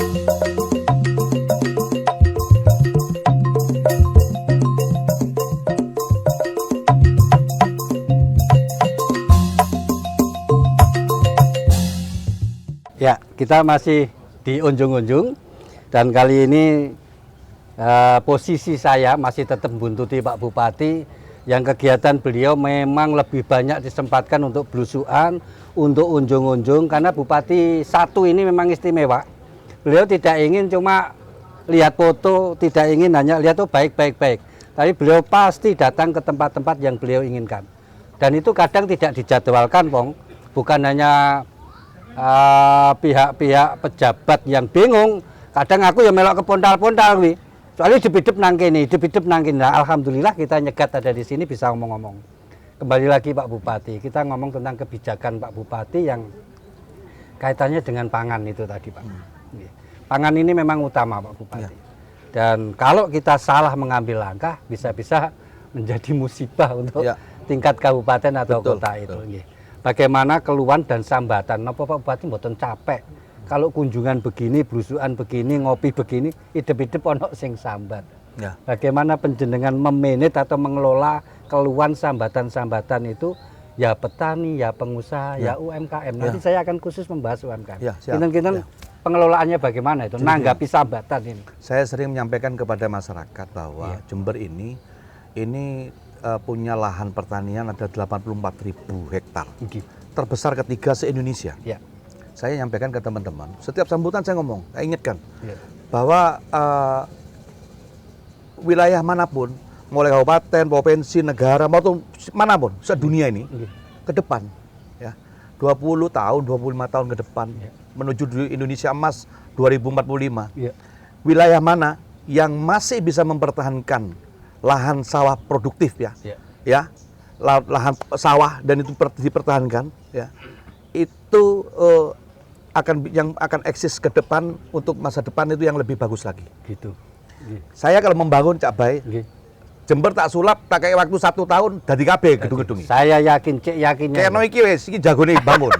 Ya, kita masih di Unjung-Unjung dan kali ini posisi saya masih tetap buntuti Pak Bupati yang kegiatan beliau memang lebih banyak disempatkan untuk belusukan, untuk unjung-unjung karena Bupati satu ini memang istimewa. Beliau tidak ingin cuma lihat foto, tidak ingin hanya lihat tuh baik, tapi beliau pasti datang ke tempat-tempat yang beliau inginkan. Dan itu kadang tidak dijadwalkan, Pong. Bukan hanya pihak-pihak pejabat yang bingung, kadang aku ya melok ke pontal-pontal wi. Soalnya dipidep nang kene, nah, alhamdulillah kita nyegat ada di sini bisa ngomong-ngomong. Kembali lagi Pak Bupati, kita ngomong tentang kebijakan Pak Bupati yang kaitannya dengan pangan itu tadi Pak. Pangan ini memang utama Pak Bupati. Dan kalau kita salah mengambil langkah bisa-bisa menjadi musibah untuk tingkat kabupaten atau kota itu. Bagaimana keluhan dan sambatan, napa Pak Bupati mboten capek kalau kunjungan begini, belusukan begini, ngopi begini, idep-idep ono sing sambat. Bagaimana penjenengan memanage atau mengelola keluhan sambatan-sambatan itu ya petani, ya pengusaha, ya UMKM. Nanti saya akan khusus membahas UMKM. Kinten-kinten pengelolaannya bagaimana itu, nanggapi sambatan ini. Saya sering menyampaikan kepada masyarakat bahwa Jember ini punya lahan pertanian ada 84.000 hektar. Terbesar ketiga se-Indonesia. Saya nyampaikan ke teman-teman, setiap sambutan saya ngomong, saya ingatkan bahwa wilayah manapun, mulai kabupaten, provinsi, negara, maupun manapun, sedunia ini, ke depan, 20 tahun, 25 tahun ke depan, menuju Indonesia Emas 2045, wilayah mana yang masih bisa mempertahankan lahan sawah produktif lahan sawah dan itu dipertahankan, itu yang akan eksis ke depan untuk masa depan itu yang lebih bagus lagi. Gitu. Saya kalau membangun Cak Bay, Jember tak sulap, tak kayak waktu 1 tahun dari KB gedung-gedung. Saya yakin, yakinnya. Kayak iki wis, iki jagone bangun.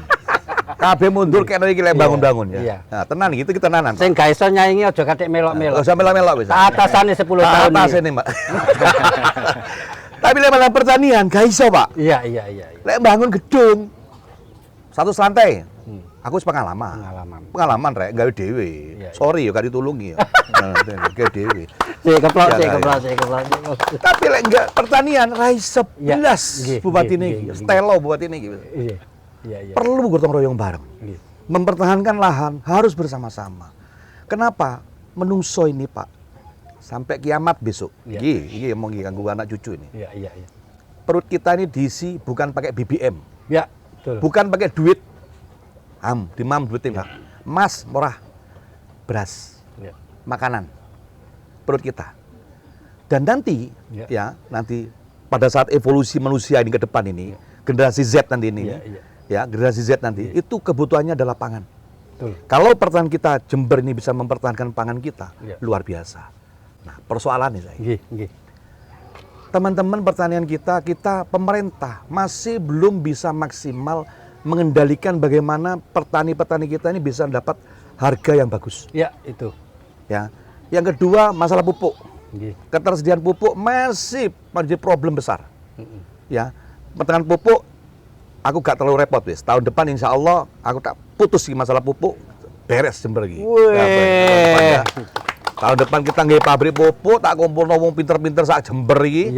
KB mundur kayak iki lek bangun-bangun ya. Nah, tenan gitu kita tenanan. Sing gak iso nyaingi aja katik melok-melok. Usah melok-melok wis. Atasane 10 tahun. Atasane, Mbak. Tapi lek malah pertanian gak iso, Pak. Iya. Lek bangun gedung satu lantai. Aku pengalaman rek gawe dhewe. Sorry ya gak ditulungi ya. Gawe dhewe. Keplok. Tapi lek enggak pertanian ra iso belas bupati niki. Stelo bupati niki. Perlu gotong royong bareng. Mempertahankan lahan harus bersama-sama. Kenapa? Menungso ini, Pak. Sampai kiamat besok. Iki omong iki kanggo anak cucu ini. Iya. Perut kita ini diisi bukan pakai BBM. Betul. Bukan pakai duit. Dimam duitnya, emas murah, beras, makanan, perut kita. Dan nanti, nanti pada saat evolusi manusia ini ke depan ini, generasi Z nanti ini, generasi Z nanti, itu kebutuhannya adalah pangan. Betul. Kalau pertahanan kita Jember ini bisa mempertahankan pangan kita, luar biasa. Nah, persoalannya saya. Teman-teman pertanian kita pemerintah masih belum bisa maksimal mengendalikan bagaimana petani-petani kita ini bisa dapat harga yang bagus. Itu. Yang kedua masalah pupuk. Ketersediaan pupuk masih menjadi problem besar. Pertengahan pupuk aku gak terlalu repot wis. Tahun depan insya Allah aku tak putus masalah pupuk, beres Jember lagi. Tahun depan kita nggih pabrik pupuk, tak kumpul wong pinter-pinter sak Jember iki.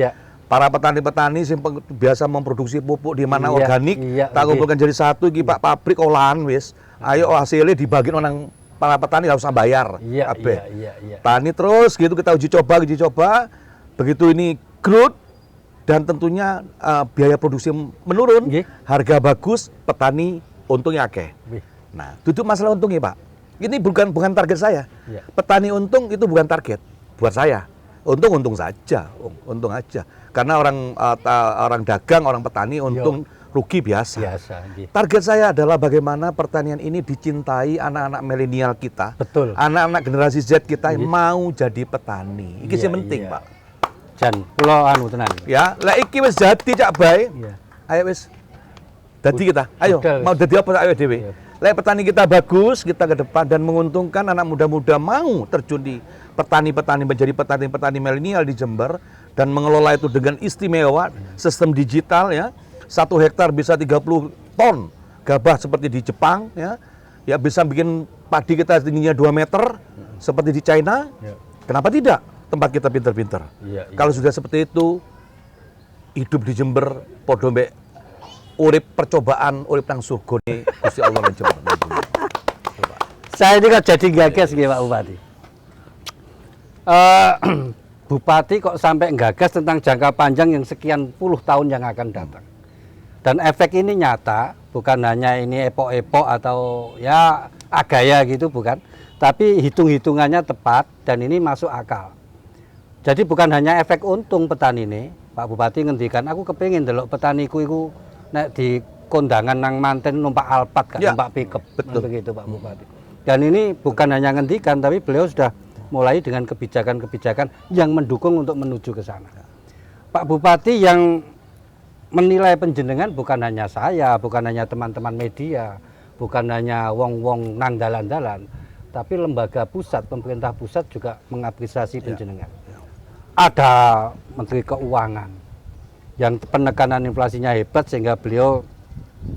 Para petani-petani yang biasa memproduksi pupuk di mana organik, tak kumpulkan jadi satu, Pak pabrik olahan wis. Ayo hasilnya dibagi orang para petani harus bayar. Tani terus gitu kita uji coba. Begitu ini growth dan tentunya biaya produksi menurun, harga bagus, petani untungnya akeh. Nah, duduk masalah untungnya Pak. Ini bukan target saya. Petani untung itu bukan target buat saya. Untung saja, untung aja. Karena orang dagang, orang petani untung rugi biasa. Target saya adalah bagaimana pertanian ini dicintai anak-anak milenial kita. Betul. Anak-anak generasi Z kita yang mau jadi petani. Iki sing penting, Pak. Jan, kula anu tenan. Lah iki wis jadi Cak Bay. Ayo wis. Dadi kita. Ayo, mau dadi apa ayo dhewe. Lek petani kita bagus, kita ke depan dan menguntungkan anak muda-muda mau terjun di petani-petani menjadi petani-petani milenial di Jember dan mengelola itu dengan istimewa, sistem digital ya. 1 hektar bisa 30 ton gabah seperti di Jepang ya. Ya bisa bikin padi kita tingginya 2 meter seperti di China. Ya. Kenapa tidak? Tempat kita pinter-pinter. Ya, ya. Kalau sudah seperti itu, hidup di Jember podo mbek urip percobaan, urip nang surga nih Gusti Allah nang Jember. Saya ini kan jadi gagas nggih Pak Bupati. Bupati kok sampai gagas tentang jangka panjang yang sekian puluh tahun yang akan datang. Dan efek ini nyata, bukan hanya ini epok-epok atau ya agaya gitu bukan, tapi hitung-hitungannya tepat dan ini masuk akal. Jadi bukan hanya efek untung petani ini, Pak Bupati ngendikan aku kepingin delok petaniku iku nek di kondangan nang manten numpak Alphard kan, ya, numpak pickup. Betul begitu Pak Bupati. Dan ini bukan hanya ngendikan, tapi beliau sudah mulai dengan kebijakan-kebijakan yang mendukung untuk menuju ke sana. Pak Bupati yang menilai penjenengan bukan hanya saya, bukan hanya teman-teman media, bukan hanya wong-wong nang dalan-dalan, tapi lembaga pusat, pemerintah pusat juga mengapresiasi penjenengan. Ada Menteri Keuangan yang penekanan inflasinya hebat sehingga beliau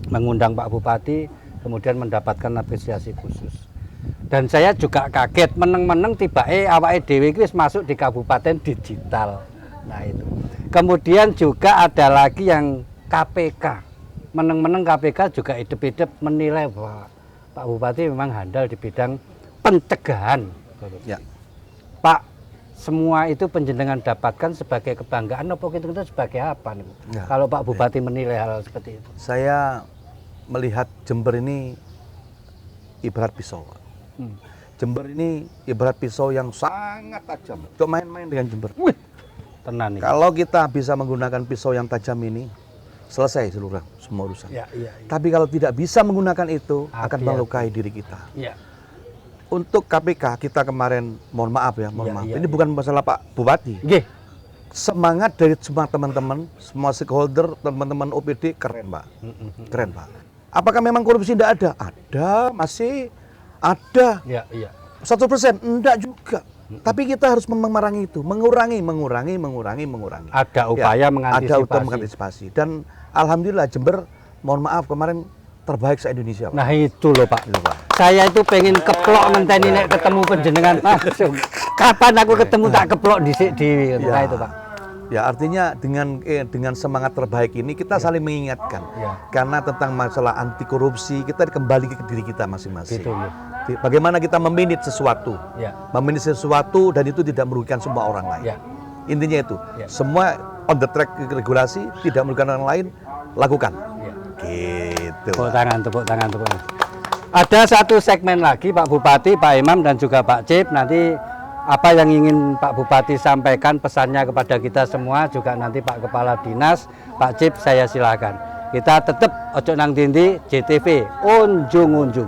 mengundang Pak Bupati kemudian mendapatkan apresiasi khusus. Dan saya juga kaget meneng-meneng tibake awake dhewe iki wis masuk di kabupaten digital. Nah itu. Kemudian juga ada lagi yang KPK. Meneng-meneng KPK juga hidup-hidup menilai bahwa Pak Bupati memang handal di bidang pencegahan. Ya. Pak, semua itu penjenengan dapatkan sebagai kebanggaan apa kita sebagai apa nih? Ya. Kalau Pak Bupati menilai hal seperti itu. Saya melihat Jember ini ibarat pisau. Jember ini ibarat pisau yang sangat tajam. Kok main-main dengan Jember? Wih, tenan nih. Kalau kita bisa menggunakan pisau yang tajam ini, selesai seluruh semua urusan. Ya. Tapi kalau tidak bisa menggunakan itu, akan melukai diri kita. Ya. Untuk KPK kita kemarin, mohon maaf ya, maaf. Ini bukan masalah Pak Bupati. Semangat dari semua teman-teman, semua stakeholder, teman-teman OPD keren Pak, keren Pak. Apakah memang korupsi tidak ada? Ada, masih ada. 100%? Enggak juga. Tapi kita harus memerangi itu, mengurangi. Ada upaya mengantisipasi. Ada upaya mengantisipasi. Dan alhamdulillah Jember, mohon maaf kemarin terbaik se-Indonesia. Nah itu loh Pak. Saya itu pengen keplok ngenteni nek ketemu penjenengan langsung. Kapan aku ketemu tak keplok dhisik dhewe itu Pak. Ya artinya dengan semangat terbaik ini kita saling mengingatkan. Karena tentang masalah anti korupsi kita kembali ke diri kita masing-masing. Bagaimana kita memanage sesuatu. Memanage sesuatu dan itu tidak merugikan semua orang lain. Intinya itu. Semua on the track regulasi tidak merugikan orang lain, lakukan. Gitu. Tepuk tangan. Ada satu segmen lagi Pak Bupati, Pak Imam dan juga Pak Cip. Nanti apa yang ingin Pak Bupati sampaikan pesannya kepada kita semua, juga nanti Pak Kepala Dinas, Pak Cip saya silakan. Kita tetap ojo nang dindi JTV unjung-unjung.